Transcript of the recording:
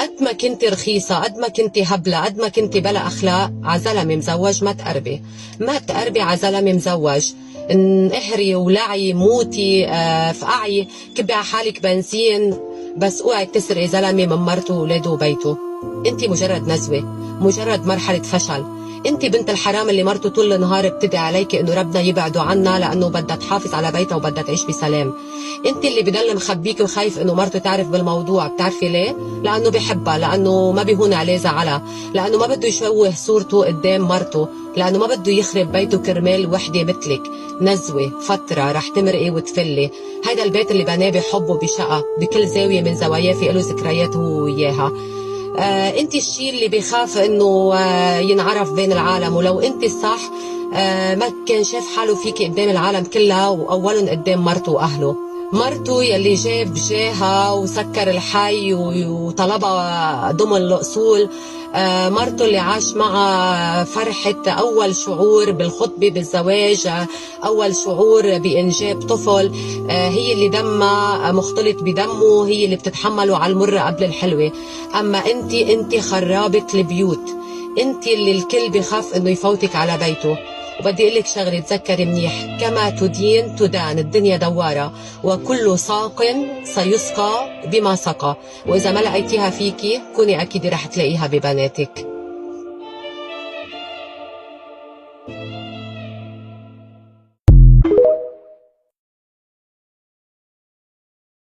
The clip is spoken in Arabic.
قد ما كنت رخيصة، قد ما كنت هبلة، قد ما كنت بلا أخلاق، عزلمة مزوج ما تقربي، ما تقربي عزلمة مزوج. انقهري ولعي موتي فقعي كبي على حالك بنزين، بس اوعي تسرقي زلمة من مرته وولاده وبيته. انت مجرد نزوة، مجرد مرحلة فشل. انت بنت الحرام اللي مرته طول النهار بتدعي عليك انه ربنا يبعده عنا لانه بدها تحافظ على بيتها وبدها تعيش بسلام. انت اللي بضل مخبيك وخايف انه مرته تعرف بالموضوع. بتعرفي ليه؟ لانه بحبها، لانه ما بيهون عليه زعلها، لانه ما بده يشوه صورته قدام مرته، لانه ما بده يخرب بيته كرمال وحده مثلك. نزوه فتره رح تمرقي وتفلي. هيدا البيت اللي بناه بحب وبشقه، بكل زاويه من زواياه في له ذكريات هو وياها. انت الشيء اللي بيخاف انه ينعرف بين العالم، ولو انت الصح ما كان شاف حاله فيكي قدام العالم كلها، واولا قدام مرته واهله. مرته يلي جاب جاها وسكر الحي وطلبها ضمن الاصول. مرته اللي عاش معها فرحة أول شعور بالخطبة بالزواج، أول شعور بإنجاب طفل. هي اللي دمها مختلط بدمه، هي اللي بتتحمله على المرة قبل الحلوة. أما أنت خرابة البيوت، أنت اللي الكل بيخاف إنه يفوتك على بيته. وبدي أقول لك شغلة، تذكري منيح، كما تدين تدان، الدنيا دوارة، وكل ساق سيسقى بما سقى. وإذا ما لقيتيها فيكي كوني أكيد رح تلاقيها ببناتك.